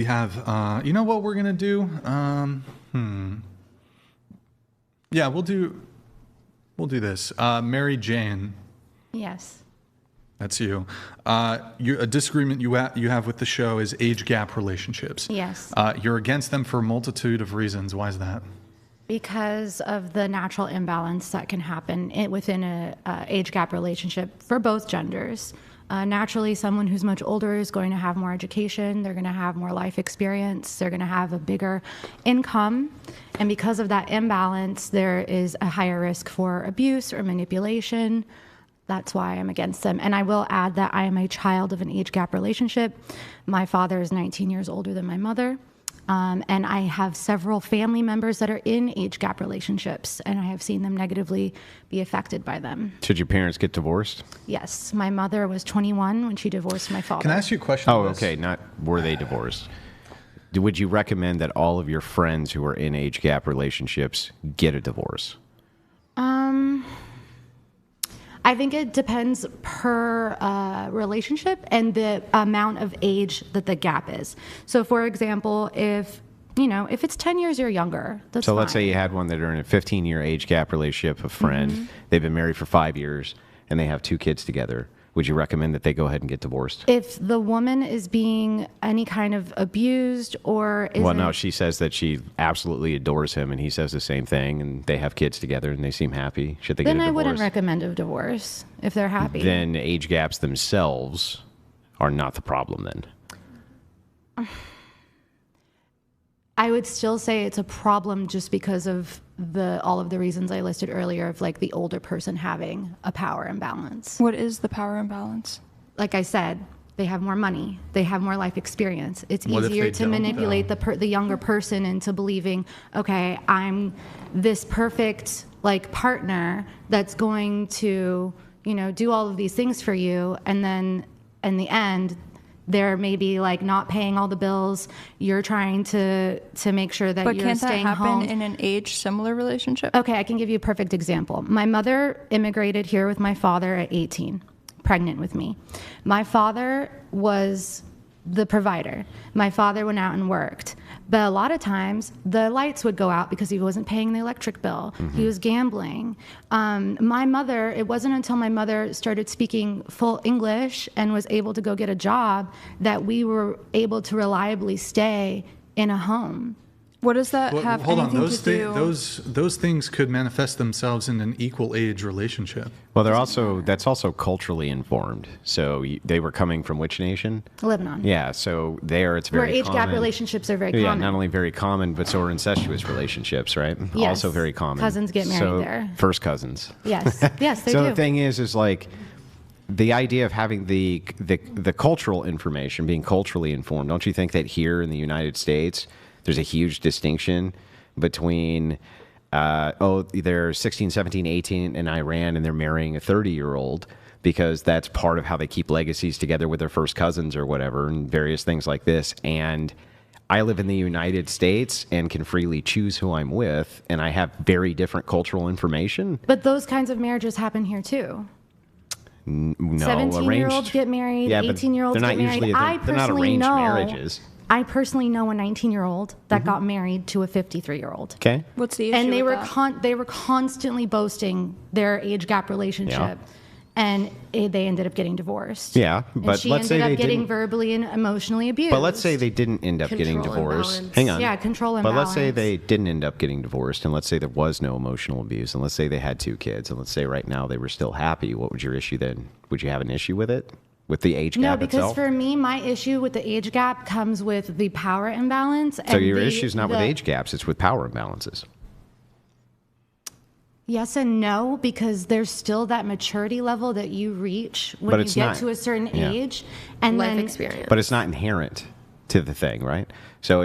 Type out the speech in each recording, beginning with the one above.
We have, you know what we're going to do? Yeah, we'll do this. Mary Jane. Yes. That's you. A disagreement you have with the show is age gap relationships. Yes. You're against them for a multitude of reasons. Why is that? Because of the natural imbalance that can happen within a age gap relationship for both genders. Naturally, someone who's much older is going to have more education, they're going to have more life experience, they're going to have a bigger income, and because of that imbalance, there is a higher risk for abuse or manipulation. That's why I'm against them. And I will add that I am a child of an age gap relationship. My father is 19 years older than my mother. And I have several family members that are in age gap relationships, and I have seen them negatively be affected by them. Should your parents get divorced? Yes. My mother was 21 when she divorced my father. Can I ask you a question? Oh, okay. Not were they divorced. Would you recommend that all of your friends who are in age gap relationships get a divorce? I think it depends per relationship and the amount of age that the gap is. So, for example, if it's 10 years or younger, that's so fine. Let's say you had one that are in a 15-year age gap relationship, a friend. Mm-hmm. They've been married for 5 years, and they have 2 kids together. Would you recommend that they go ahead and get divorced? If the woman is being any kind of abused or isn't... Well, no, she says that she absolutely adores him, and he says the same thing, and they have kids together, and they seem happy. Should they get a divorce? Then I wouldn't recommend a divorce if they're happy. Then age gaps themselves are not the problem then. I would still say it's a problem just because of all of the reasons I listed earlier of like the older person having a power imbalance. What is the power imbalance? Like I said, they have more money, they have more life experience. It's What if easier they to don't, manipulate the younger person into believing, okay, I'm this perfect like partner that's going to, do all of these things for you, and then in the end they're maybe like not paying all the bills. You're trying to make sure that you're staying home. But can't that happen in an age-similar relationship? Okay, I can give you a perfect example. My mother immigrated here with my father at 18, pregnant with me. My father was the provider. My father went out and worked. But a lot of times, the lights would go out because he wasn't paying the electric bill. Mm-hmm. He was gambling. My mother, it wasn't until my mother started speaking full English and was able to go get a job that we were able to reliably stay in a home. What does that have anything to do? Those things could manifest themselves in an equal age relationship. Well, that's also culturally informed. So they were coming from which nation? Lebanon. Yeah, so there it's very where common. Age gap relationships are very common. Yeah, not only very common, but so are incestuous relationships, right? Yes. Also very common. Cousins get married there. First cousins. Yes, yes, they do. So the thing is like the idea of having the cultural information, being culturally informed. Don't you think that here in the United States, there's a huge distinction between, they're 16, 17, 18 in Iran and they're marrying a 30-year-old because that's part of how they keep legacies together with their first cousins or whatever and various things like this. And I live in the United States and can freely choose who I'm with, and I have very different cultural information. But those kinds of marriages happen here too. No, 17-year-olds get married, 18-year-olds get married. They're not arranged marriages. I personally know a 19-year-old that got married to a 53-year-old. Okay. What's the issue And they with were that? They were constantly boasting their age gap relationship, and they ended up getting divorced. Yeah, but and she let's say ended they up getting didn't. verbally and emotionally abused. But let's say they didn't end up getting divorced. imbalance. Hang on. Yeah, control But let's say imbalance. they didn't end up getting divorced, and let's say there was no emotional abuse, and let's say they had 2 kids, and let's say right now they were still happy. What would your issue then? Would you have an issue with it? With the age gap No, because itself? for me, my issue with the age gap comes with the power imbalance. So your issue is not with age gaps, it's with power imbalances. Yes and no, because there's still that maturity level that you reach when you get to a certain age, and Life then experience. But it's not inherent to the thing, right? So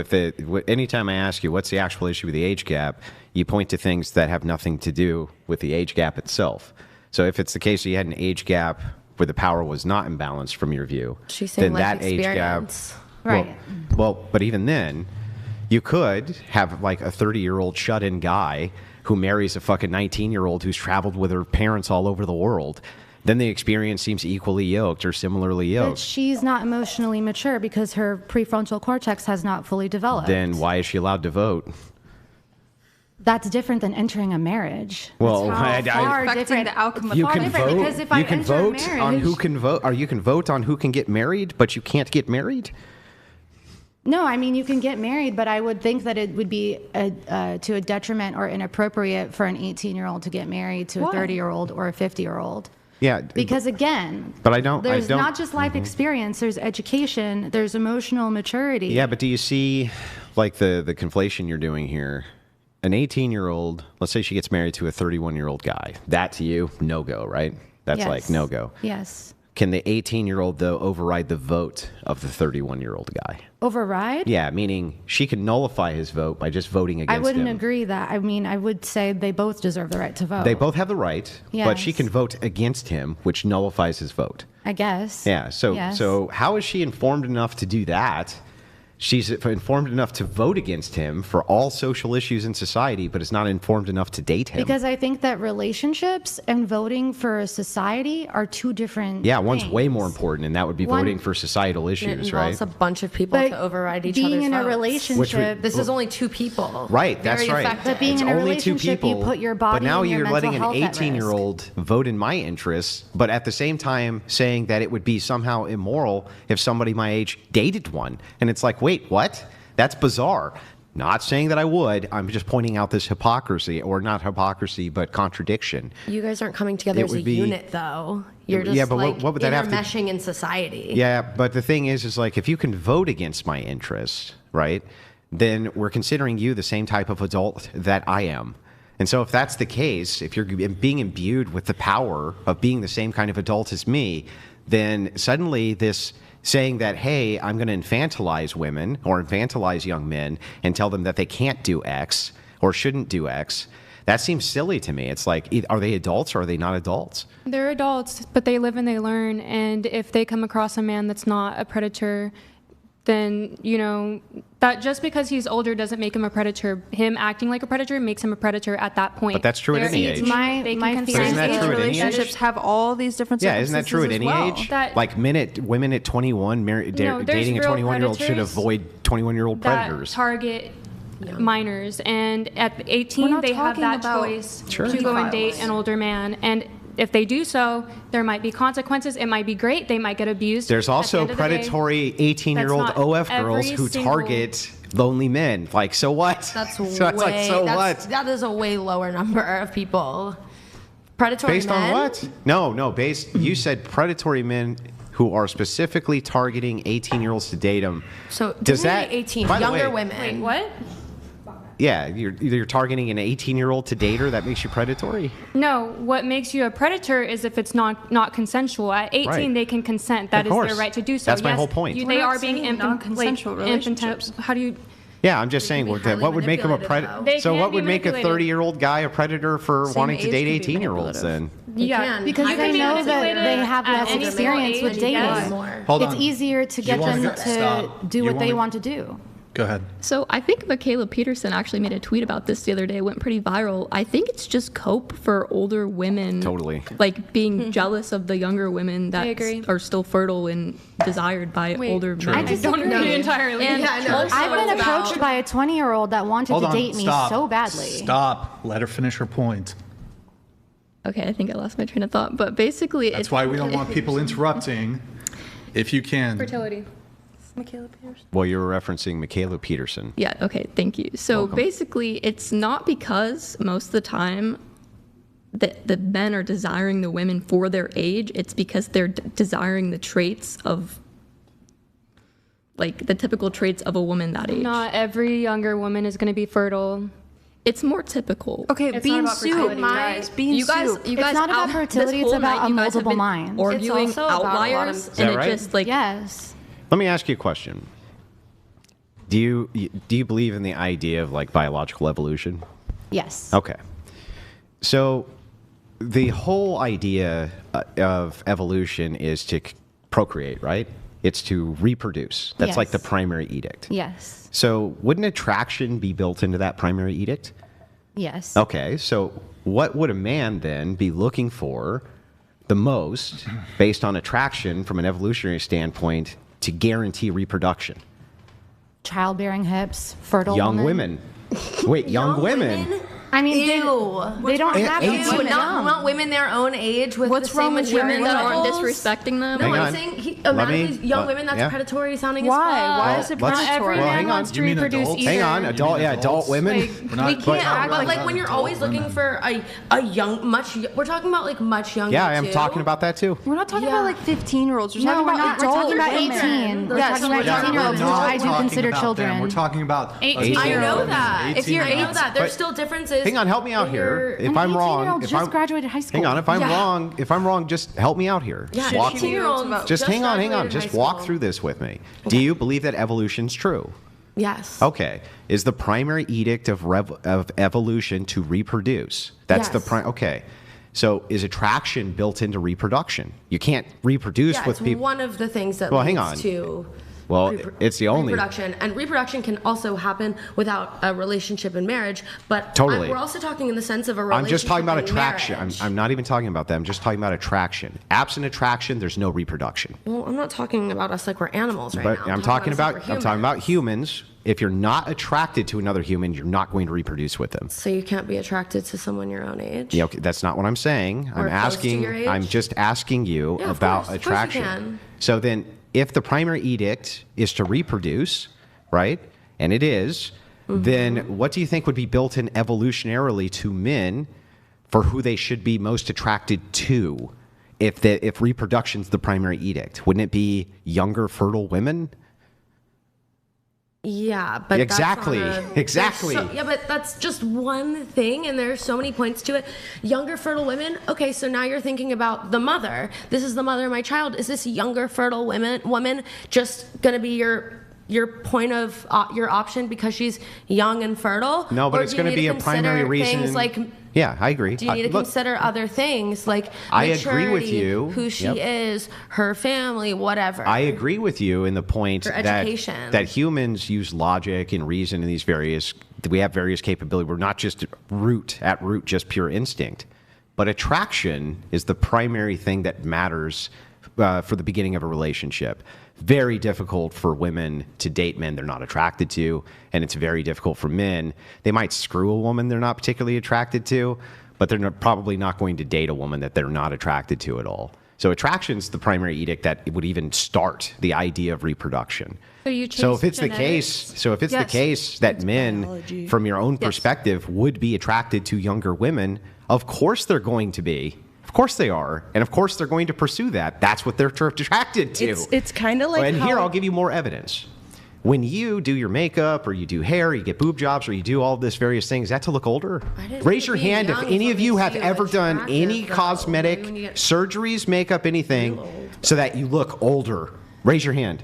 anytime I ask you what's the actual issue with the age gap, you point to things that have nothing to do with the age gap itself. So if it's the case that you had an age gap where the power was not imbalanced from your view, She's saying then life that age gap, experience. Right. Well, but even then, you could have like a 30-year-old shut-in guy who marries a fucking 19-year-old who's traveled with her parents all over the world. then the experience seems equally yoked or similarly But yoked. she's not emotionally mature because her prefrontal cortex has not fully developed. Then why is she allowed to vote? That's different than entering a marriage. Well, That's how far Affecting different. the outcome of you far can different, vote. because if I You can enter a vote on marriage- who can vote, or you can vote on who can get married, but you can't get married. No, I mean, you can get married, but I would think that it would be to a detriment or inappropriate for an 18-year-old to get married to a 30-year-old or a 50-year-old. Yeah, Because again, But I don't- there's not just life experience, there's education, there's emotional maturity. Yeah, but do you see, like, the conflation you're doing here? An 18-year-old, let's say she gets married to a 31-year-old guy. That to you, no go, right? That's Yes. like no go. Yes. Can the 18-year-old, though, override the vote of the 31-year-old guy? Override? Yeah, meaning she can nullify his vote by just voting against I wouldn't him. agree that. I mean, I would say they both deserve the right to vote. They both have the right, but she Yes. can vote against him, which nullifies his vote. I guess. Yeah, so Yes. so how is she informed enough to do that? She's informed enough to vote against him for all social issues in society, but is not informed enough to date him. Because I think that relationships and voting for a society are two different Yeah, one's things. way more important, and that would be One- voting for societal It issues, right? involves a bunch of people But to override each being other's in a votes. relationship, This is only two people. Right, that's Very right. affected. But being It's in a only two relationship, you people, put your but body now and your you're letting an mental health at risk. 18-year-old vote in my interests, but at the same time saying that it would be somehow immoral if somebody my age dated one. And it's like, wait, what? That's bizarre. Not saying that I would. I'm just pointing out this hypocrisy, or not hypocrisy, but contradiction. You guys aren't coming together It as a would be- unit, though. You're just Yeah, but like what would that have to- intermeshing in society. Yeah, but the thing is like if you can vote against my interests, right, then we're considering you the same type of adult that I am. And so if that's the case, if you're being imbued with the power of being the same kind of adult as me, then suddenly this saying that, hey, I'm going to infantilize women or infantilize young men and tell them that they can't do X or shouldn't do X, that seems silly to me. It's like, are they adults or are they not adults? They're adults, but they live and they learn. And if they come across a man that's not a predator, then, you know, that just because he's older doesn't make him a predator. Him acting like a predator makes him a predator at that point. But that's true at They're any 18, age. they can My consent. fear Isn't that Age true at any age? relationships have all these different Yeah, isn't that true at circumstances any as well. age? That- Like women at 21 No, there's dating a real 21-year-old should predators avoid 21-year-old that predators. target minors, and at We're 18 not they have talking that about choice Sure. to go and date an older man. And if they do so, there might be consequences. It might be great. They might get abused. There's At the also end of the day, predatory 18-year-old that's not OF girls every who single- target lonely men. Like, so what? That's So way. it's like, so that's, what? That is a way lower number of people. Predatory Based men. on what? No, you said predatory men who are specifically targeting 18-year-olds to date them. So Does didn't that- say 18 by the younger way- women? Wait, what? Yeah, you're targeting an 18-year-old to date her. That makes you predatory? No, what makes you a predator is if it's not consensual. At 18, Right. they can consent. That Of is course. their right to do so. That's my Yes, whole point. They We're not are being saying non-consensual relationships. How do you? Yeah, I'm just saying, be highly what would make them a manipulative, predator? though. So They what can be would make a manipulated. 30-year-old guy a predator for Same wanting to age date can be 18-year-olds then? They Yeah, can. Because I they can know that manipulated they have at less any experience single with age, dating. yes. more. Hold It's on. easier to You get wanna them go- to stop. do You what they wanna- want to do. Go ahead. So I think Michaela Peterson actually made a tweet about this the other day. It went pretty viral. I think it's just cope for older women. Totally. Like being jealous of the younger women that agree. are still fertile and desired by older men. I disagree. entirely. And Yeah, I know. also I've been it's approached about- by a 20-year-old that wanted Hold to on. date me Stop. so badly. Stop. Let her finish her point. Okay, I think I lost my train of thought. But basically, That's why we don't want people interrupting. If you can. Fertility. Michaela Peterson. Well, you were referencing Michaela Peterson. Yeah, okay, thank you. So Welcome. basically, it's not because most of the time that the men are desiring the women for their age, it's because they're desiring the traits of, like, the typical traits of a woman that age. Not every younger woman is going to be fertile. It's more typical. Okay, It's bean not about soup, fertility, guys. Bean You guys, soup. you It's guys not about out- fertility, this it's whole about night, a you guys have multiple been minds. Arguing It's also about a lot of- outliers, Is that and it right? just like Yes. Let me ask you a question. Do you believe in the idea of like biological evolution? Yes. Okay. So the whole idea of evolution is to procreate, right? It's to reproduce. That's like the Yes. primary edict. Yes. So wouldn't attraction be built into that primary edict? Yes. Okay, so what would a man then be looking for the most based on attraction from an evolutionary standpoint to guarantee reproduction? Childbearing hips, fertile Young women. women. Wait, young women? I mean, Ew. they don't have to be 18? women. Not women their own age with What's the same wrong with maturity women that levels. aren't disrespecting them? No, Hang I'm on. saying Let me- young women. That's yeah. predatory sounding Why? as fuck. Why Well, is it let's- Not every well, man hang on. wants to You mean reproduce adults? either. Hang on, adult women. Like, We're not- We but- can't, but like about when you're adult always looking women. for a young, we're talking about like much younger. Yeah, I am too. talking about that too. We're not talking Yeah. about like 15-years-olds. We're No, talking we're about not. We're adult talking about women. 18. We're Yeah, talking so about we're talking 18-year-olds, which about I do talking consider about children. them. We're talking about 18. I know 18-year-olds. that. If you're I know that. There's But- still differences. Hang on, help me out in here. your- If An I'm wrong, 18-year-old if just I'm graduated high school. hang on, if I'm Yeah. wrong, just help me out here. Yeah, Walk- 18-year-olds. just hang on, graduated just high walk school. through this with me. Do you believe that evolution's true? Yes. Okay. Is the primary edict of evolution to reproduce? That's the Yes. okay. So is attraction built into reproduction? You can't reproduce Yeah, with it's people. one of the things that Well, leads hang on. to Well, it's the only. reproduction, and reproduction can also happen without a relationship and marriage. But Totally. we're also talking in the sense of a relationship. I'm just talking about and attraction. marriage. I'm not even talking about that. I'm just talking about attraction. Absent attraction, there's no reproduction. Well, I'm not talking about us like we're animals right But now. I'm talking about humans. humans. If you're not attracted to another human, you're not going to reproduce with them. So you can't be attracted to someone your own age. Yeah, okay, that's not what I'm saying. Or I'm close to asking. your age? I'm just asking you Yeah, of about course you attraction. can. So then, if the primary edict is to reproduce, right, and it is, Mm-hmm. then what do you think would be built in evolutionarily to men for who they should be most attracted to? If reproduction's the primary edict, wouldn't it be younger, fertile women? Yeah, but Exactly. That's on Exactly. yeah, but that's just one thing, and there's so many points to it. Younger fertile women. Okay, so now you're thinking about the mother. This is the mother of my child. Is this younger fertile woman just gonna be your point of your option because she's young and fertile? No, but Or it's do you going to need be a primary consider reason. Things like, Yeah, I agree. do you need to Look, consider other things like I agree with maturity, you. who she Yep. is, her family, whatever. I agree with you in the point For that education. that humans use logic and reason in these various. We have various capabilities. We're not just at root just pure instinct, but attraction is the primary thing that matters for the beginning of a relationship. Very difficult for women to date men they're not attracted to, and it's very difficult for men. They might screw a woman they're not particularly attracted to, but they're probably not going to date a woman that they're not attracted to at all. So attraction's the primary edict that would even start the idea of reproduction. So you if chase it's the genetics? case, the Yes. case that men, from your own perspective, would be attracted to younger women, of course they're going to be. Of course they are, and of course they're going to pursue that. That's what they're attracted to. It's kind of like And how here I'll give you more evidence. When you do your makeup, or you do hair, or you get boob jobs, or you do all this various things, is that to look older? didn't Raise think your being hand if young is any what of you makes have you ever done attractive, any though. cosmetic Maybe when you get surgeries, makeup, anything, so that you look older. Raise your hand.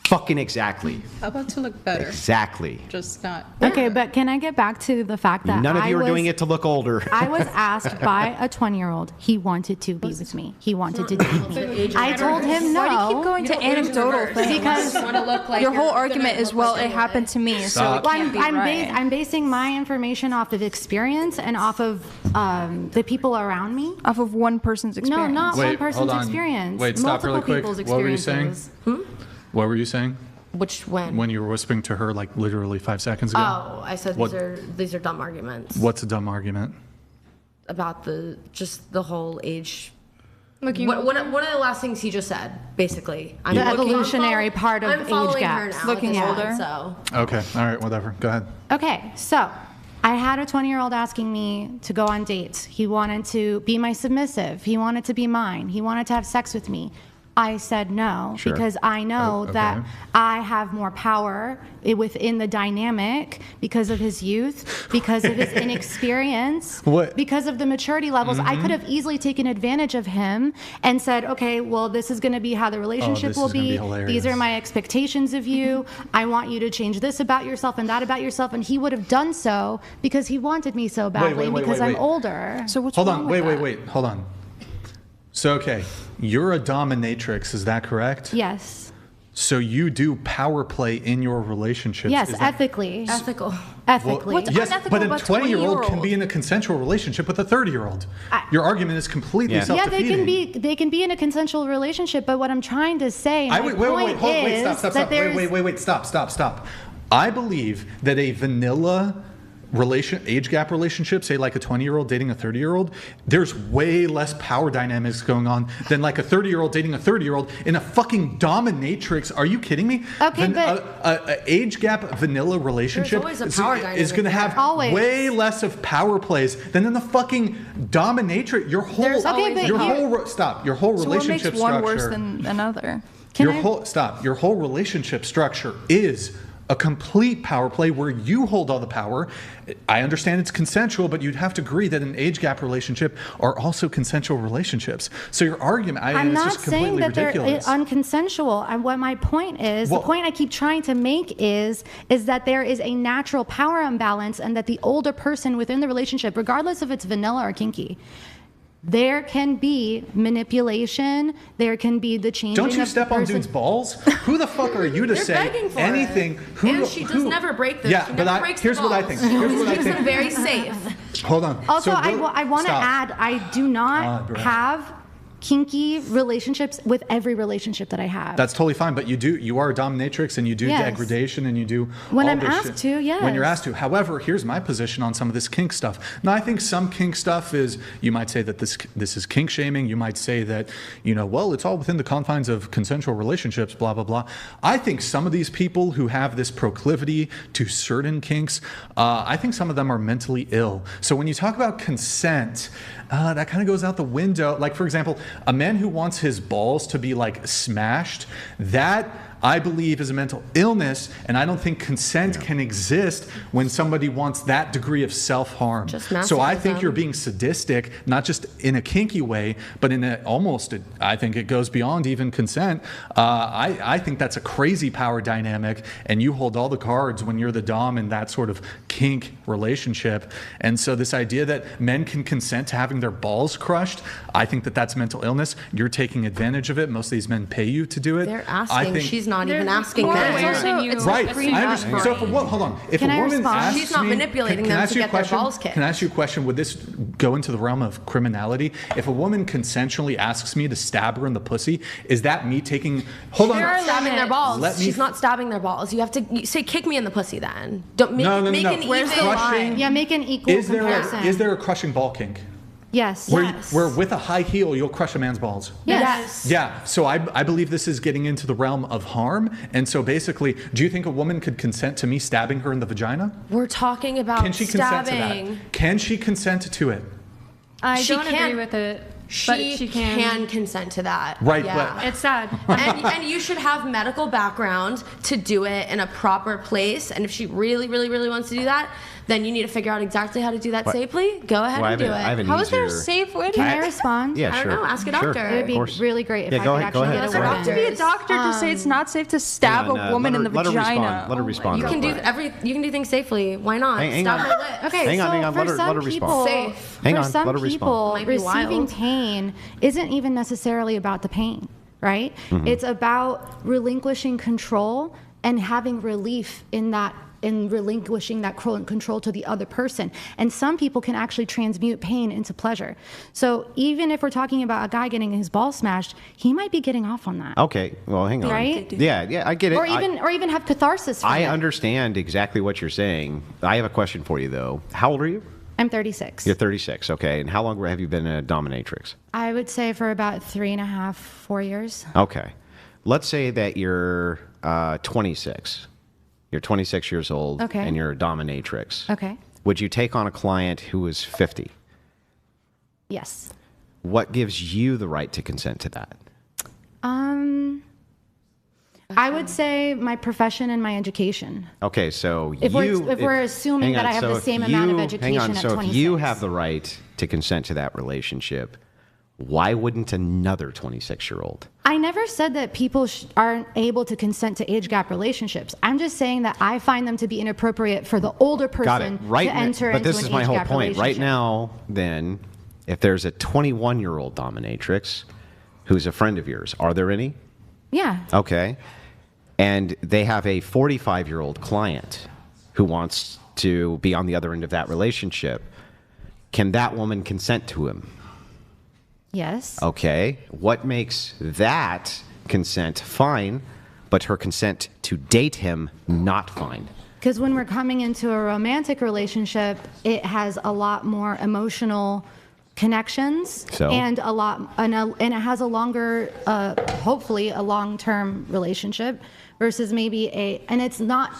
Fucking exactly. How about to look better? Exactly. Just not. Okay, but can I get back to the fact that None of I you are was, doing it to look older. I was asked by a 20-year-old. He wanted to be with me. He wanted to date me. I told him no. Why do you keep going to anecdotal things? Because Your whole argument is, well, it happened to me, so it Stop. can't be right. I'm basing my information off of experience and off of the people around me. Off of one person's experience. No, not Wait, one person's hold on. experience. Wait, stop Multiple really quick. people's What were you saying? experiences. What were you saying Which when? when you were whispering to her like literally 5 seconds ago? Oh, I said What- these are dumb arguments What's a dumb argument? about the whole age. Looking One of the last things he just said, basically. I'm The looking- evolutionary part of I'm age following her gaps. now at Looking this older. point, So Okay, all right, whatever. Go ahead. Okay, so I had a 20-year-old asking me to go on dates. He wanted to be my submissive. He wanted to be mine. He wanted to have sex with me. I said no Sure. because I know okay. that I have more power within the dynamic because of his youth, because of his inexperience, What? because of the maturity levels. I could have easily taken advantage of him and said, okay, well, this is going to be how the relationship this will is gonna be be. hilarious. These are my expectations of you. I want you to change this about yourself and that about yourself. And he would have done so because he wanted me so badly and wait, because wait, I'm wait. older. So what's Hold wrong on, with wait, that? hold on. So, okay, you're a dominatrix, is that correct? Yes. So you do power play in your relationships. Yes, Is that- ethically. Ethical. Ethically. What's Yes, unethical but a about 20-year-old can 20-year-old? be in a consensual relationship with a 30-year-old. Your argument is completely Yeah. Yeah, self-defeating. they can be in a consensual relationship, but what I'm trying to say, my point is that there's Stop. I believe that a vanilla age gap relationship, say like a 20-year-old dating a 30-year-old, there's way less power dynamics going on than like a 30-year-old dating a 30-year-old in a fucking dominatrix. Are you kidding me? Okay, but a age gap vanilla relationship always a power is dynamic going to have there. Always. way less of power plays than in the fucking dominatrix. Your whole There's always but your you- whole your whole So what relationship makes one structure. worse than another? Can Your whole relationship structure is a complete power play where you hold all the power. I understand it's consensual, but you'd have to agree that an age gap relationship are also consensual relationships. So your argument, I'm it's not just completely saying that ridiculous. they're unconsensual. And what my point is, Well- the point I keep trying to make is that there is a natural power imbalance, and that the older person within the relationship, regardless if it's vanilla or kinky, there can be manipulation. There can be the changing. Don't you of step on person- dudes' balls? Who the fuck are you to They're say begging for anything? it. And she does never break them. Yeah, she but never breaks here's the what I balls. think. Here's what I She keeps them think. very safe. Hold on. Also, So I want to stop. add, I do not bro. have kinky relationships with every relationship that I have. That's totally fine, but you are a dominatrix and you do Yes. degradation and you do When all I'm this asked shit. to, yes. When you're asked to. However, here's my position on some of this kink stuff. Now, I think some kink stuff is, you might say that this is kink shaming. You might say that, well, it's all within the confines of consensual relationships, blah, blah, blah. I think some of these people who have this proclivity to certain kinks, I think some of them are mentally ill. So when you talk about consent, that kind of goes out the window. Like, for example, a man who wants his balls to be like smashed, that I believe is a mental illness, and I don't think consent can exist when somebody wants that degree of self-harm. Just So I think masochism. you're being sadistic, not just in a kinky way, but in I think it goes beyond even consent. I think that's a crazy power dynamic, and you hold all the cards when you're the dom in that sort of kink relationship. And so this idea that men can consent to having their balls crushed, I think that that's mental illness. You're taking advantage of it. Most of these men pay you to do it. They're I asking. think, She's not even There's asking more them. ways than you right. assume. I understand. So hold on. If Can a I woman respond? asks She's not me, manipulating can them I ask to you a get their question? balls kicked. Can I ask you a question? Would this go into the realm of criminality? If a woman consensually asks me to stab her in the pussy, is that me taking? Hold on. She's not stabbing their balls. Let me- She's not stabbing their balls. You have to say, kick me in the pussy then. Don't make, No. make an Where's even the line. line? Yeah, make an equal comparison. Is there a crushing ball kink? Yes. Where with a high heel you'll crush a man's balls? Yes. Yeah, so I believe this is getting into the realm of harm. And so basically, do you think a woman could consent to me stabbing her in the vagina? We're talking about Can she consent to stabbing. that? Can she consent to it? I She don't can- agree with it, but she can. consent to that. Right, Yeah. but- It's sad. and you should have medical background to do it in a proper place. And if she really, really, really wants to do that, then you need to figure out exactly how to do that safely. Go ahead Well, and do it. I have an How is there a easier- safe way to Can I respond? Yeah, I sure. don't know. Ask a Sure. doctor. It would Of be course. really great if Yeah, I go could ahead, go actually ahead. get a Go word ahead. in. to be a doctor to say it's not safe to stab Hang on, a woman let in her- the let her vagina? respond. Let her respond. You can do things safely. Why not? Hang Stab on. her lips. Okay, Hang on, so hang on. for Let her some respond. people, Safe. Hang for on, some let her respond. people, Might be receiving wild. pain isn't even necessarily about the pain, right? Mm-hmm. It's about relinquishing control and having relief in relinquishing that control to the other person. And some people can actually transmute pain into pleasure. So even if we're talking about a guy getting his ball smashed, he might be getting off on that. Okay, well, hang on. Right? Yeah, I get it. Or even have catharsis from I it. understand exactly what you're saying. I have a question for you, though. How old are you? I'm 36. You're 36, okay. And how long have you been a dominatrix? I would say for about 3.5, 4 years. Okay. Let's say that you're 26. You're 26 years old, Okay. and you're a dominatrix. Okay. Would you take on a client who is 50? Yes. What gives you the right to consent to that? I would say my profession and my education. Okay, so If we're assuming that I have the same amount of education hang on, at so 26. if you have the right to consent to that relationship, why wouldn't another 26-year-old? I never said that people aren't able to consent to age gap relationships. I'm just saying that I find them to be inappropriate for the older Got it. person Right. to enter But into this an is my age whole gap point. Right relationship. now, then, if there's a 21-year-old dominatrix who's a friend of yours, are there any? Yeah. Okay. and they have a 45-year-old client who wants to be on the other end of that relationship, can that woman consent to him? Yes. Okay. What makes that consent fine, but her consent to date him not fine? Because when we're coming into a romantic relationship, it has a lot more emotional connections and it has a longer, hopefully a long-term relationship versus maybe and it's not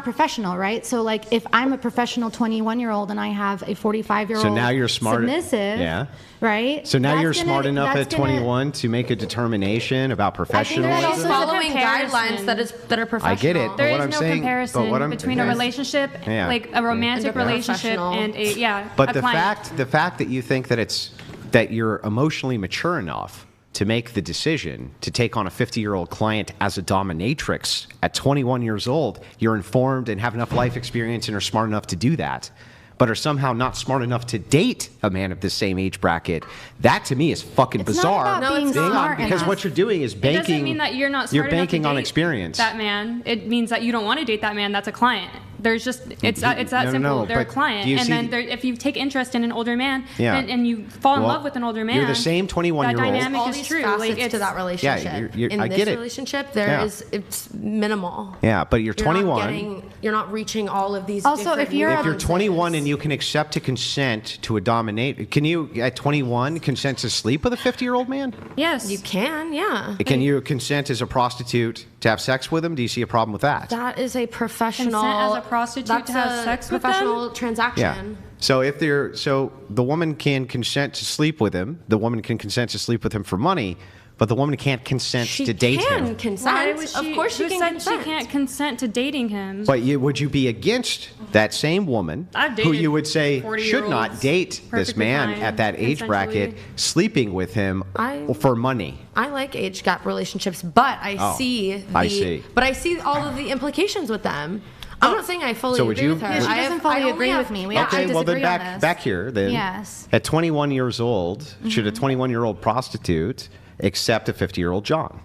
professional, right? So like if I'm a professional 21-year-old and I have a 45-year-old So now you're smart. submissive, Yeah. right? So now That's you're gonna- smart enough that's at gonna- 21 to make a determination about professionalism. also- She's There's a following comparison. guidelines that are professional. I get it. There What is I'm no saying- comparison but what I'm- between a yes. relationship, Yeah. like a romantic And a relationship, professional. and But a the client. fact that you think that you're emotionally mature enough to make the decision to take on a 50-year-old client as a dominatrix at 21 years old, you're informed and have enough life experience and are smart enough to do that, but are somehow not smart enough to date a man of the same age bracket, that to me is fucking It's bizarre. not about being it's not. smart Because enough. what you're doing is banking. It doesn't mean that you're not smart You're enough banking to on date experience. that man. It means that you don't want to date that man. That's a client. There's just it's that No, simple. They're a but client, do you and see- then if you take interest in an older man, Yeah. and you fall in Well, love with an older man, you're the same 21-year-old. That dynamic All is these true. facets Like to it's that relationship. I In get this it. relationship, Yeah. it's minimal. Yeah, but you're You're 21. not you're not reaching all of these. Also, different if you're If you're nuances. 21 and you can accept to consent to a dominate, can you at 21 consent to sleep with a 50-year-old man? yes, you can, yeah. Can you consent as a prostitute to have sex with him? Do you see a problem with that? That is a professional. Consent as a prostitute that's to have a sex with them? professional transaction. Yeah. So the woman can consent to sleep with him. The woman can consent to sleep with him for money, but the woman can't consent She to date can him. consent. Why was she, of course, she who can said consent. she can't consent to dating him? But would you be against that same woman I've who dated you would say 40-year-olds should not date this perfectly man fine, at that age bracket, consensually. sleeping with him for money? I like age gap relationships, but I see But I see all of the implications with them. I'm not saying I fully So would agree you- with her. Yeah, she doesn't I have- fully I only agree have- with me. We Yeah, actually Okay, well then disagree on this. back here then. Yes. At 21 years old, should a 21-year-old prostitute accept a 50-year-old John?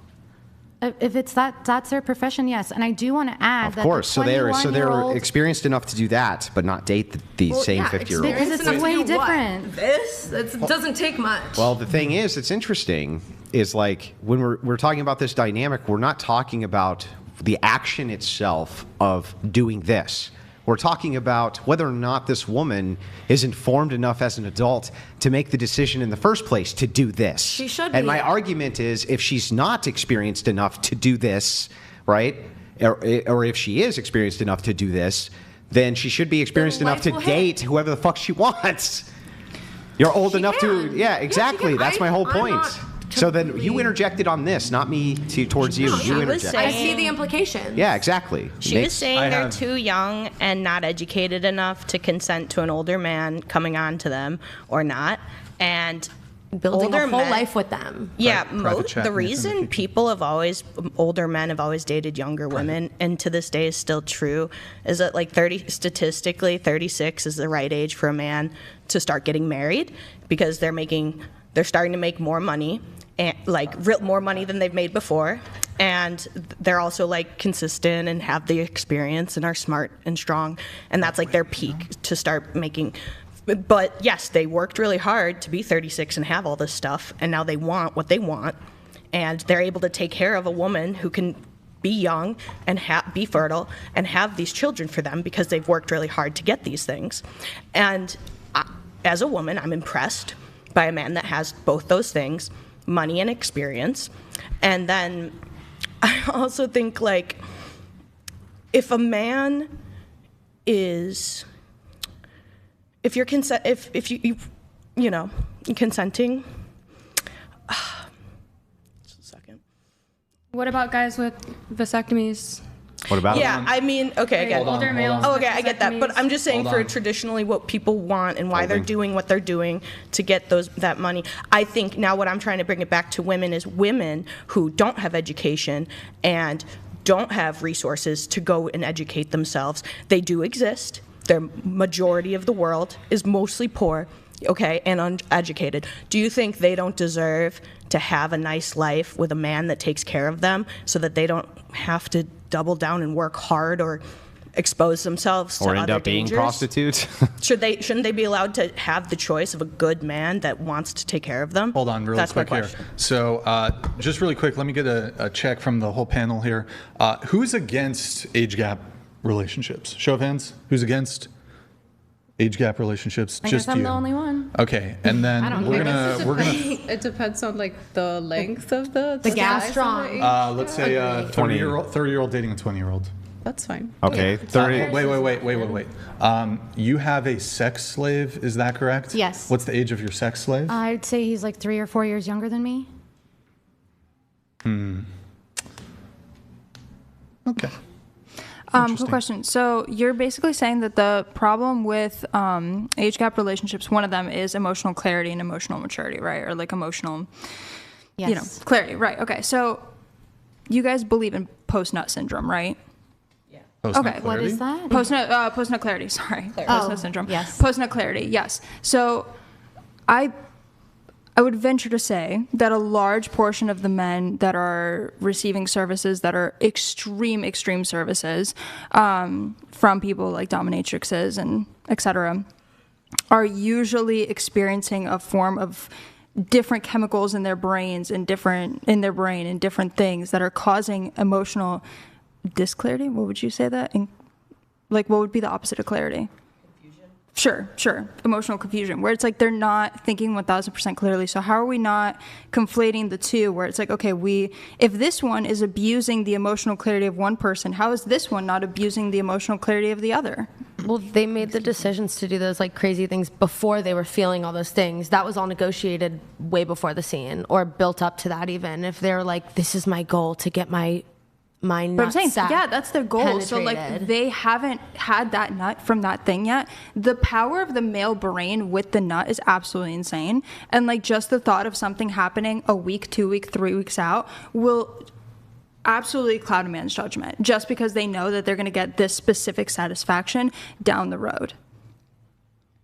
If it's that's their profession, yes. And I do want to add Of that course. So they're 21-year-old experienced enough to do that, but not date the same yeah, 50-year-old. Because it's Experience way enough to do what? different. This it doesn't take much. Well, the thing is, it's interesting, is like when we're talking about this dynamic, we're not talking about the action itself of doing this. We're talking about whether or not this woman is informed enough as an adult to make the decision in the first place to do this. She should And be. my argument is if she's not experienced enough to do this, right, or if she is experienced enough to do this, then she should be experienced enough to life will hit. date whoever the fuck she wants. You're old She enough can. to, Yeah, she exactly. can. That's my whole I'm point. not So then you completely- interjected on this, not me towards you. No, You she was interjected. I see the implications. Yeah, exactly. She Makes- was saying they're too young and not educated enough to consent to an older man coming on to them or not. And Building older a whole men- life with them. Yeah, Private chat the in the reason future. people have older men have always dated younger women, and to this day is still true, is that like statistically, 36 is the right age for a man to start getting married because they're starting to make more money, and more money than they've made before, and they're also like consistent and have the experience and are smart and strong, and that's like their peak to start making. But yes, they worked really hard to be 36 and have all this stuff, and now they want what they want, and they're able to take care of a woman who can be young and be fertile and have these children for them because they've worked really hard to get these things. And as a woman, I'm impressed by a man that has both those things, money and experience. And then I also think like if a man is if you're consenting. Just a second. What about guys with vasectomies? What about Yeah, I mean, okay, I get it. Older males. Oh, with okay, I get that. But vasectomies. I'm just saying for traditionally what people want and why they're doing what they're doing to get that money. I think now what I'm trying to bring it back to women is women who don't have education and don't have resources to go and educate themselves. They do exist. The majority of the world is mostly poor, okay, and uneducated. Do you think they don't deserve to have a nice life with a man that takes care of them so that they don't have to double down and work hard or expose themselves to Or end other up being dangers? prostitutes? Shouldn't they be allowed to have the choice of a good man that wants to take care of them? Hold on really That's my quick here. question. So just really quick, let me get a check from the whole panel here. Who's against age gap relationships? Show of hands. Who's against age gap relationships? I Just guess I'm you. the only one. Okay, and then we're gonna It depends on like the length of the gas size of strong. the age. let's say 30-year-old dating a 20-year-old. That's fine. Okay, 30. Wait. You have a sex slave, is that correct? Yes. What's the age of your sex slave? I'd say he's like 3 or 4 years younger than me. Okay. Quick question. So you're basically saying that the problem with age gap relationships, one of them is emotional clarity and emotional maturity, right? Or like emotional, Yes. clarity, right? Okay. So you guys believe in post-nut syndrome, right? Post-nut What clarity? is that? Post-nut clarity, sorry. Post-nut syndrome. yes. Post-nut clarity, yes. So I would venture to say that a large portion of the men that are receiving services that are extreme services from people like dominatrixes and et cetera are usually experiencing a form of different chemicals in their brains and different things that are causing emotional disclarity. What would you say that? Like, what would be the opposite of clarity? Sure. Emotional confusion, where it's like they're not thinking 1000% clearly. So how are we not conflating the two, where it's like, okay, if this one is abusing the emotional clarity of one person, how is this one not abusing the emotional clarity of the other? Well, they made the decisions to do those like crazy things before they were feeling all those things. That was all negotiated way before the scene, or built up to that even. If they're like, this is my goal to get my But I'm saying, nutsack yeah, that's their goal. So like penetrated. they haven't had that nut from that thing yet. The power of the male brain with the nut is absolutely insane. And like just the thought of something happening a week, 2 weeks, 3 weeks out will absolutely cloud a man's judgment just because they know that they're going to get this specific satisfaction down the road.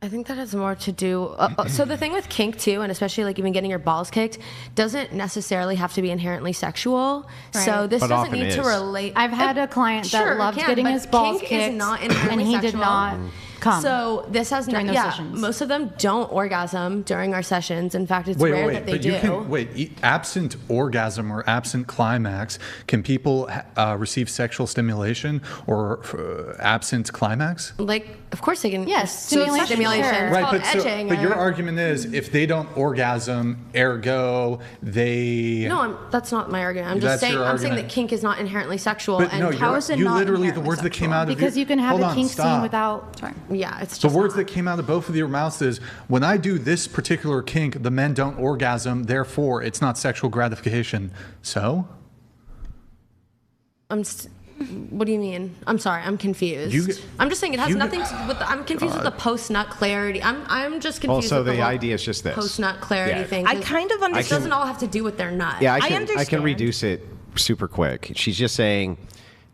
I think that has more to do. So the thing with kink too, and especially like even getting your balls kicked, doesn't necessarily have to be inherently sexual. So Right. this But doesn't often need to is. relate. I've had a client Sure, that it loved can, getting but his balls kink kicked, is not and inherently he did sexual. not come. So this has during those sessions. Most of them don't orgasm during our sessions. In fact, it's rare that they but do. you can absent orgasm or absent climax, can people receive sexual stimulation or absent climax? Like, of course they can. Yes, So stimulation, stimulation. sure. It's called edging. but your argument is if they don't orgasm, ergo they. No, that's not my argument. I'm just That's your saying. I'm saying argument. that kink is not inherently sexual. But and no, how is it you not literally the inherently words that came out of because your, you can have hold a on, kink stop. scene without. Sorry. Yeah, it's The just words not. that came out of both of your mouths is when I do this particular kink, the men don't orgasm, therefore it's not sexual gratification. So? What do you mean? I'm sorry, I'm confused. I'm just saying it has nothing to do with. I'm confused with the post-nut clarity. I'm just confused. so with the whole idea is just this. post-nut clarity Yeah. thing. I kind of It understand. doesn't all have to do with their nut. Yeah, I can understand. reduce it super quick. She's just saying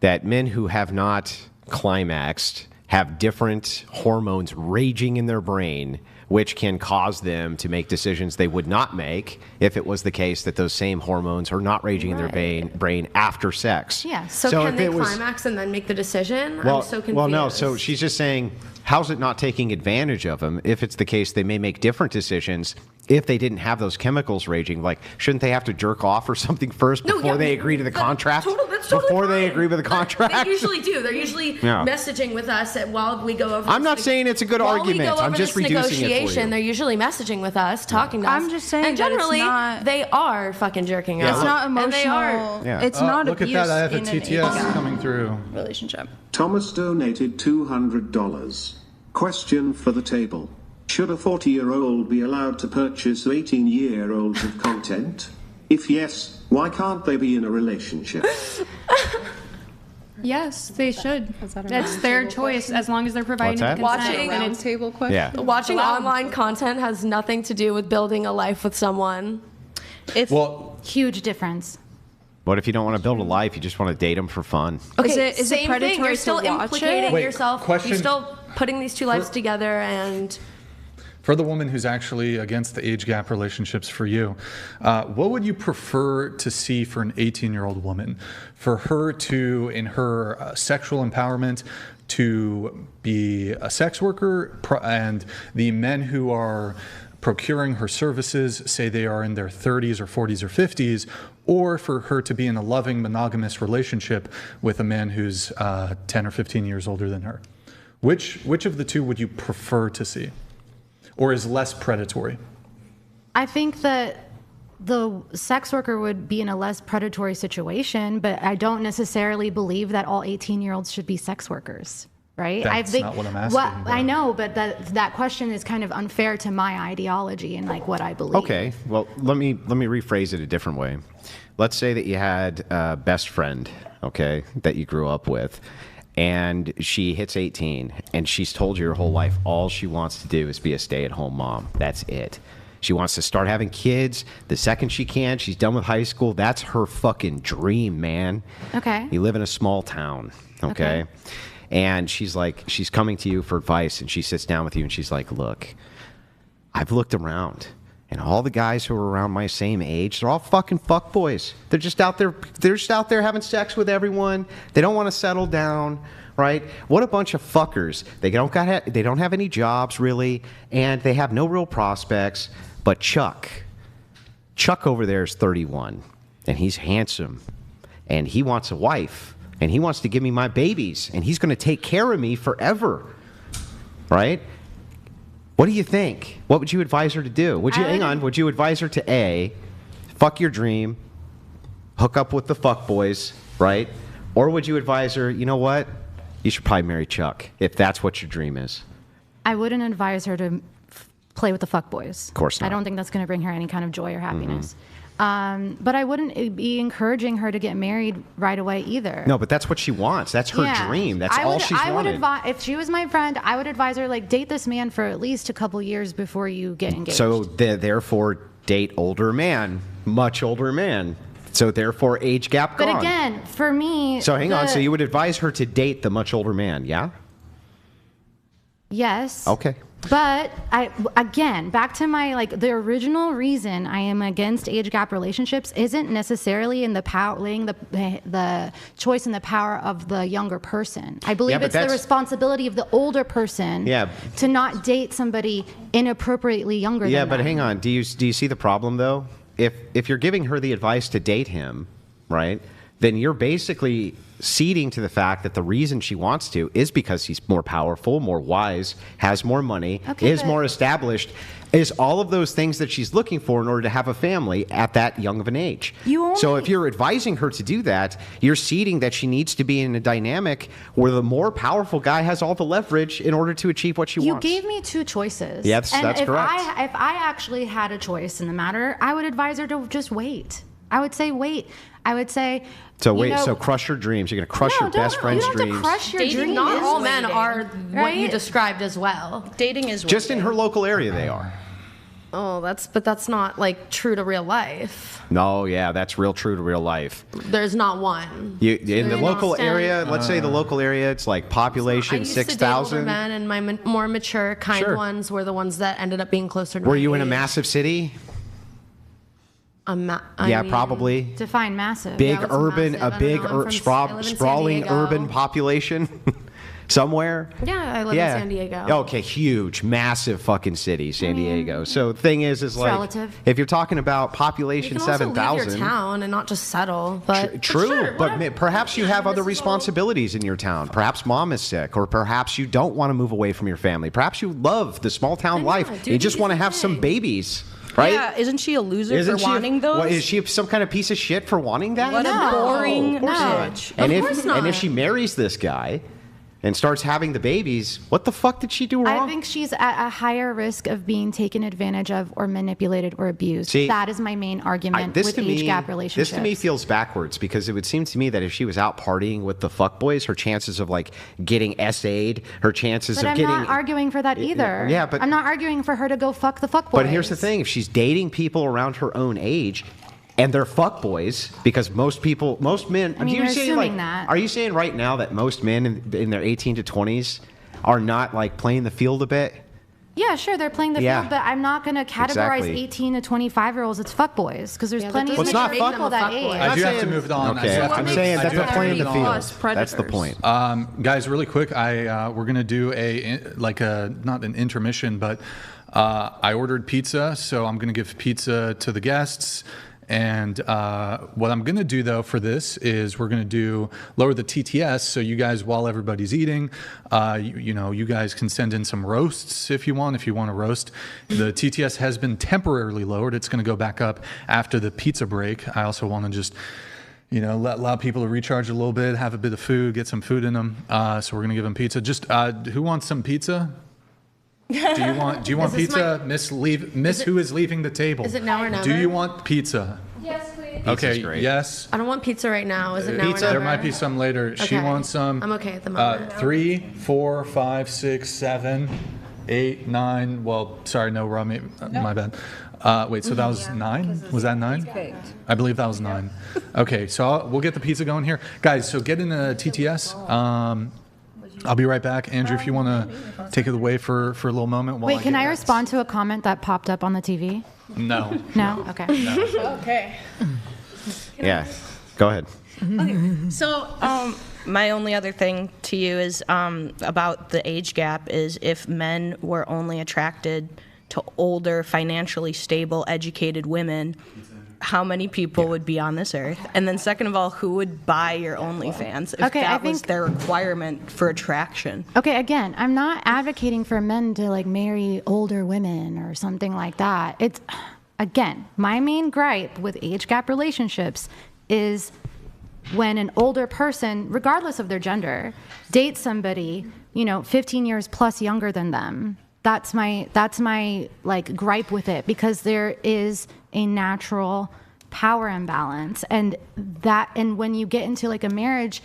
that men who have not climaxed have different hormones raging in their brain, which can cause them to make decisions they would not make if it was the case that those same hormones are not raging in their brain after sex. Yeah. So can if they it was- climax and then make the decision? Well, I'm so confused. well, no. So she's just saying, how's it not taking advantage of them? If it's the case, they may make different decisions if they didn't have those chemicals raging. Like, shouldn't they have to jerk off or something first before they agree to the contract? That's totally before they fine. agree with the contract? They usually do. They're usually Yeah. messaging with us while we go over. I'm not this saying it's a good while argument. We go I'm over just this reducing it for negotiation, you. They're usually messaging with us, talking to us. I'm just saying and that it's generally not- they are fucking jerking Yeah, us. It's not And they are. emotional. Yeah. It's not Look at abuse that, I have a in an TTS age coming through. relationship. Thomas donated $200. Question for the table. Should a 40-year-old be allowed to purchase 18-year-olds of content? If yes, why can't they be in a relationship? Yes, they should. Is that a That's their round table choice question? as long as they're providing the What's that? consent. Watching- And Round it's table question. Yeah. Watching online content has nothing to do with building a life with someone. Well, Huge difference. What if you don't want to build a life? You just want to date them for fun? Okay, Is it same thing. predatory You're to still watch implicating it? Wait, yourself. question- You're still putting these two lives together, and For the woman who's actually against the age gap relationships for you, what would you prefer to see for an 18-year-old woman? For her to, in her sexual empowerment, to be a sex worker, and the men who are procuring her services, say they are in their 30s or 40s or 50s, or for her to be in a loving monogamous relationship with a man who's 10 or 15 years older than her? Which of the two would you prefer to see? Or is less predatory? I think that the sex worker would be in a less predatory situation, but I don't necessarily believe that all 18-year-olds should be sex workers, right? That's not what I'm asking. Well, I know, but that question is kind of unfair to my ideology and like what I believe. Okay, well, let me rephrase it a different way. Let's say that you had a best friend, okay, that you grew up with, and she hits 18, and she's told you her whole life all she wants to do is be a stay-at-home mom. That's it. She wants to start having kids the second she can. She's done with high school. That's her fucking dream, man. Okay. You live in a small town, okay? And she's coming to you for advice, and she sits down with you, and she's like, look, I've looked around, and all the guys who are around my same age, they're all fucking fuckboys. They're just out there having sex with everyone. They don't want to settle down, right? What a bunch of fuckers. They don't have any jobs, really, and they have no real prospects. But Chuck over there is 31, and he's handsome, and he wants a wife, and he wants to give me my babies, and he's going to take care of me forever, right? What do you think? What would you advise her to do? Would you advise her to A, fuck your dream, hook up with the fuckboys, right? Or would you advise her, you know what? You should probably marry Chuck, if that's what your dream is. I wouldn't advise her to play with the fuckboys. Of course not. I don't think that's going to bring her any kind of joy or happiness. But I wouldn't be encouraging her to get married right away either. No, but that's what she wants. That's her dream. That's all she's wanted. If she was my friend, I would advise her, like, date this man for at least a couple years before you get engaged. So therefore, date older man, much older man. So therefore, age gap gone. But again, for me... So hang on. So you would advise her to date the much older man, yeah? Yes. Okay. But again, back to my, the original reason I am against age gap relationships isn't necessarily in laying the choice and the power of the younger person. I believe it's the responsibility of the older person to not date somebody inappropriately younger than them. Yeah, but hang on. Do you see the problem though? If you're giving her the advice to date him, right? Then you're basically ceding to the fact that the reason she wants to is because he's more powerful, more wise, has more money, is more established, is all of those things that she's looking for in order to have a family at that young of an age. So if you're advising her to do that, you're ceding that she needs to be in a dynamic where the more powerful guy has all the leverage in order to achieve what she wants. You gave me two choices. Yes, that's correct. If I actually had a choice in the matter, I would advise her to just wait. I would say wait. I would say... So wait, so crush your dreams. You're going to crush your best friend's dreams. You don't have to crush your dreams. Not all men are what you described as well. Dating is just in her local area they are. Oh, that's not true to real life. No, yeah, that's real true to real life. There's not one. In the local area, let's say the local area, it's like population 6,000. I used to date older men, and my more mature, kind ones were the ones that ended up being closer to Were you in a massive city? Probably. Define massive. Big urban, sprawling urban population somewhere. Yeah, I live in San Diego. Okay, huge, massive fucking city, San Diego. So the thing is like, relative. If you're talking about population 7,000, you can also leave your town and not just settle. But true, but perhaps you have other responsibilities in your town. Perhaps mom is sick, or perhaps you don't want to move away from your family. Perhaps you love the small town life. You just want to have some babies. Right? Yeah, isn't she a loser for wanting those? Is she some kind of piece of shit for wanting that? What a boring bitch. And if she marries this guy and starts having the babies, what the fuck did she do wrong? I think she's at a higher risk of being taken advantage of or manipulated or abused. See, that is my main argument with age gap relationships. This to me feels backwards, because it would seem to me that if she was out partying with the fuckboys, her chances of getting SA'd, her chances of getting... But I'm not arguing for that either. Yeah, but... I'm not arguing for her to go fuck the fuckboys. But here's the thing. If she's dating people around her own age... And they're fuckboys, because most men... I mean, you're assuming that. Are you saying right now that most men in their 18 to 20s are not, playing the field a bit? Yeah, sure, they're playing the Yeah. field, but I'm not going to categorize Exactly. 18 to 25-year-olds as fuckboys because there's Yeah, plenty that of doesn't mature make people them a that fuckboy. age. I do have to move on. Okay, I'm saying that they're playing the field. That's the point. Guys, really quick, we're gonna do not an intermission, but I ordered pizza, so I'm gonna give pizza to the guests. And what I'm gonna do though for this is we're gonna lower the TTS, so you guys, while everybody's eating, you guys can send in some roasts if you want to roast. The TTS has been temporarily lowered. It's gonna go back up after the pizza break. I also want to just allow people to recharge a little bit, have a bit of food, get some food in them. So we're gonna give them pizza. Just who wants some pizza? Do you want pizza, Miss who is leaving the table? Is it now or never? Do you want pizza? Yes, please. Okay. great. Yes. I don't want pizza right now. Is it now or Pizza. never? There might be some later. She Okay. wants some. I'm okay at the moment. 3, 4, 5, 6, 7, 8, 9. Well, sorry, no raw meat. My bad. Wait, so that was 9? Was that 9? I believe that was 9. Okay, so we'll get the pizza going here, guys. So get in the TTS. I'll be right back. Andrew, if you want to take it away for a little moment. While Wait, can get I that. respond to a comment that popped up on the TV? No. No? Okay. Okay. Yeah. Go ahead. So, my only other thing to you is about the age gap is if men were only attracted to older, financially stable, educated women, how many people would be on this earth? And then second of all, who would buy your OnlyFans if Okay, I that was think- their requirement for attraction? Okay, again, I'm not advocating for men to marry older women or something like that. It's, again, my main gripe with age gap relationships is when an older person, regardless of their gender, dates somebody, 15 years plus younger than them. That's my gripe with it, because there is a natural power imbalance, and when you get into a marriage,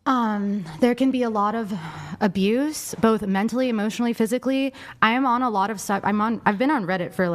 there can be a lot of abuse, both mentally, emotionally, physically. I am on a lot of stuff. I've been on Reddit for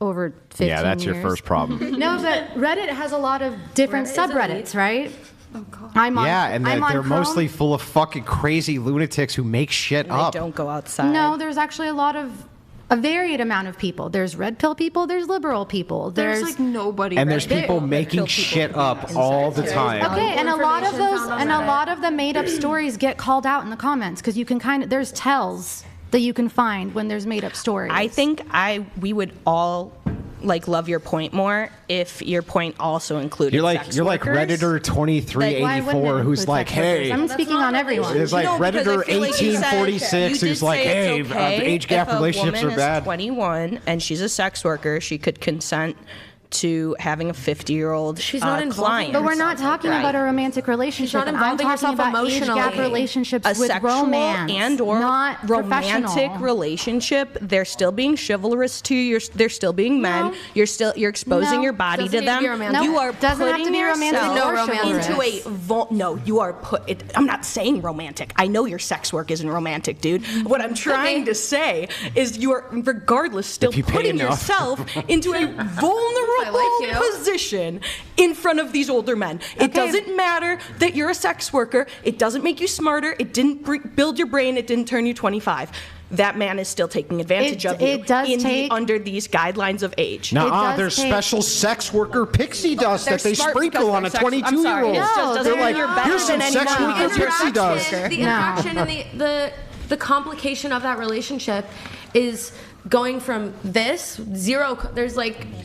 over 15 years. Yeah, that's your first problem. No, but Reddit has a lot of different subreddits, right? Oh, God. And they're mostly full of fucking crazy lunatics who make shit And up. they don't go outside. No, there's actually a varied amount of people. There's red pill people, there's liberal people. There's nobody. And there's red people pill. making shit up all the time. Okay, and a lot of Information those, found on and a Reddit. lot of the made-up stories get called out in the comments because you can there's tells that you can find when there's made-up stories. I think we would all love your point more if your point also included You're like sex Redditor Why wouldn't it 2384 who's include like, sex workers? hey, I'm speaking on everyone. it's like No, because I Redditor feel like you said- 1846 you who's did like, say hey, it's okay age gap if a relationships woman are bad. is 21 and she's a sex worker, she could consent to having a 50-year-old She's not involving client. But we're not talking Right. about a romantic relationship. not I'm involving talking herself about age gap emotionally. relationships A with sexual romance and or not romantic professional. relationship. They're still being chivalrous to you. They're still being men. No. You're exposing No. your body Doesn't to need to them. be romantic. You No, are doesn't have to putting be romantic yourself or romantic. into no. You are I'm not saying romantic. I know your sex work isn't romantic, dude. What I'm trying to say is you are regardless still If you pay putting enough. yourself into a vulnerable position in front of these older men. It doesn't matter that you're a sex worker. It doesn't make you smarter. It didn't build your brain. It didn't turn you 25. That man is still taking advantage of you under these guidelines of age. Nuh-uh, there's special sex worker pixie dust that they sprinkle on a 22-year-old. No, They're like, you're better here's some than sex anyone. worker pixie dust. The interaction and the complication of that relationship is going from zero. There's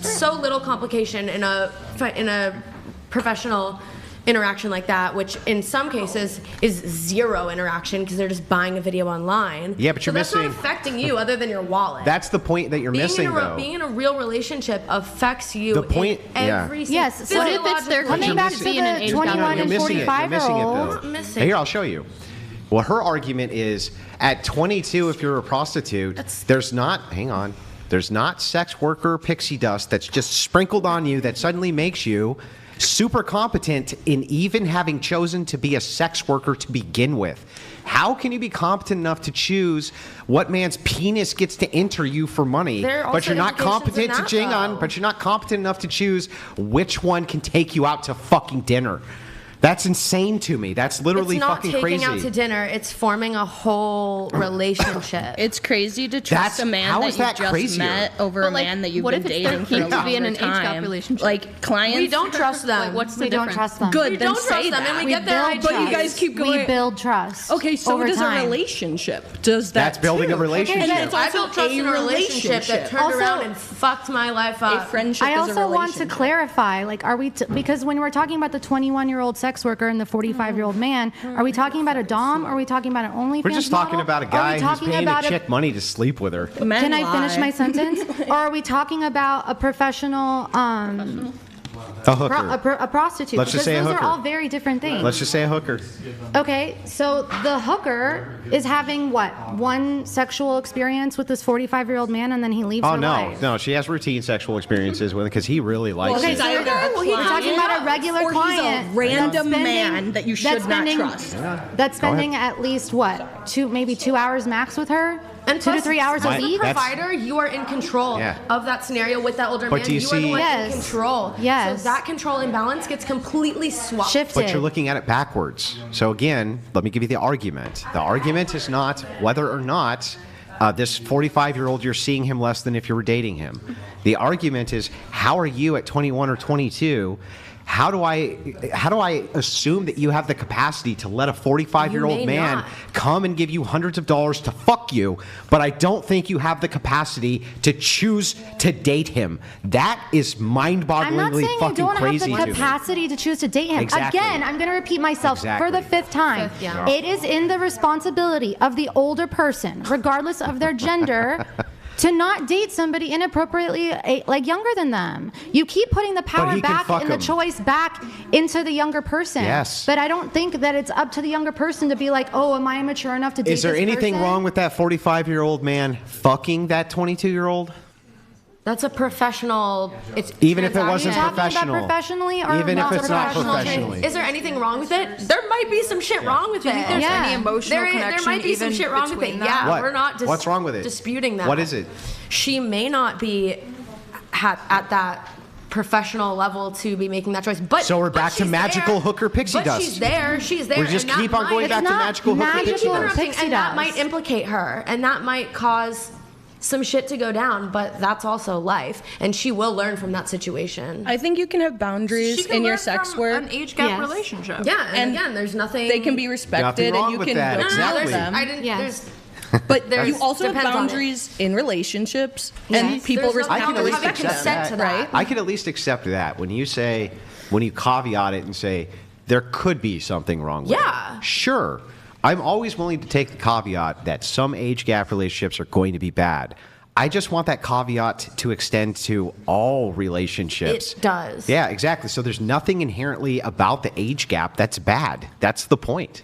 so little complication in a professional interaction like that, which in some cases is zero interaction because they're just buying a video online. Yeah, but you're that's missing. not affecting you other than your wallet. That's the point that you're missing, though. Being in a real relationship affects you. The point- in yeah. every Yes, so What if it's their coming back to coming in an the age 21 gap? and You're missing it. You're missing it, 45-year-olds. though. Missing. Hey, here, I'll show you. Well, her argument is at 22, if you're a prostitute, there's not sex worker pixie dust that's just sprinkled on you that suddenly makes you super competent in even having chosen to be a sex worker to begin with. How can you be competent enough to choose what man's penis gets to enter you for money, There are but you're also not competent implications to in that, though. but you're not competent enough to choose which one can take you out to fucking dinner? That's insane to me. That's literally It's not fucking taking crazy. out to dinner. It's forming a whole relationship. It's crazy to trust a man how that is you that just crazier? met over a man that you've what been if it's their dating for a kink to be in longer an age gap time. relationship? Like clients, We don't trust them. Like, what's the We don't difference? trust them. Good, We then don't say trust them, that. and we We get their build ideas. trust. But you guys keep going. We build trust. Okay, so over does time. a relationship. Does that That's building too. a relationship. And then it's I also built trust in a relationship that turned Also- around and fucked my life up. A friendship I is a also want to relationship. clarify, like, are we, because when we're talking about the 21-year-old sex worker and the 45-year-old man, are we talking about a dom, or are we talking about an OnlyFans We're just talking model? about a Are we guy who's talking paying a about chick money to sleep with her. Men Can I finish lie. my sentence? Or are we talking about a professional, A hooker. a prostitute? Let's just Because say a those hooker. are all very different things. Let's just say a hooker. Okay, so the hooker is having what, one sexual experience with this 45-year-old man, and then he leaves Oh her no, life. no, she has routine sexual experiences with him because he really likes Okay, it. so either a we're talking about a client regular or he's a client, random that's spending- man that you should that's not spending- trust. That's spending at least what, maybe 2 hours max with her, And 2 to plus, 3 hours a as the week. provider, you are in control Yeah. of that scenario with that older But man. do you You are the see- one Yes. in control. Yes. So that control imbalance gets completely swapped. Shifted. But you're looking at it backwards. So again, let me give you the argument. The argument is not whether or not this 45-year-old, you're seeing him less than if you were dating him. The argument is, how are you at 21 or 22? How do I assume that you have the capacity to let a 45-year-old You may man not. come and give you hundreds of dollars to fuck you, but I don't think you have the capacity to choose to date him? That is I'm not mind-bogglingly saying you fucking don't have crazy the to me. capacity to choose to date him. Exactly. Again, I'm going to repeat myself for the Exactly. 5th time. Fifth, yeah. It is in the responsibility of the older person, regardless of their gender, to not date somebody inappropriately, like, younger than them. You keep putting the power he can back fuck and the 'em. choice back into the younger person. Yes. But I don't think that it's up to the younger person to be like, oh, am I mature enough to date Is there this anything person? wrong with that 45-year-old man fucking that 22-year-old? That's a professional. It's Even if it wasn't Talking about professional. professionally or Even if not it's not professional? professionally. Is there anything wrong with it? There might be some shit wrong with it. there's Yeah. any emotional there connection might be some even shit wrong with it. between them? Yeah, What? we're not What's wrong with it? disputing that. What is it? She may not be at that professional level to be making that choice. But So we're but back to she's magical there. hooker pixie But dust. she's there. She's there. We just and that keep on going might- back to not magical hooker magical. pixie Keep dust. interrupting, Pixie and that dust. might implicate her, and that might cause some shit to go down. But that's also life, and she will learn from that situation. I think you can have boundaries She can in your learn sex from work. an age gap Yes. relationship. Yeah, and And again, there's nothing. They can be respected, wrong and you with can that, build exactly. them. I didn't. Yes. There's But There's- you also have depends on it. boundaries in relationships, Yes. and people There's no- I can have at to least have a respect accept consent that, to that. right? I can at least accept that when you caveat it and say there could be something wrong with Yeah. it. Sure. I'm always willing to take the caveat that some age gap relationships are going to be bad. I just want that caveat to extend to all relationships. It does. Yeah, exactly. So there's nothing inherently about the age gap that's bad. That's the point.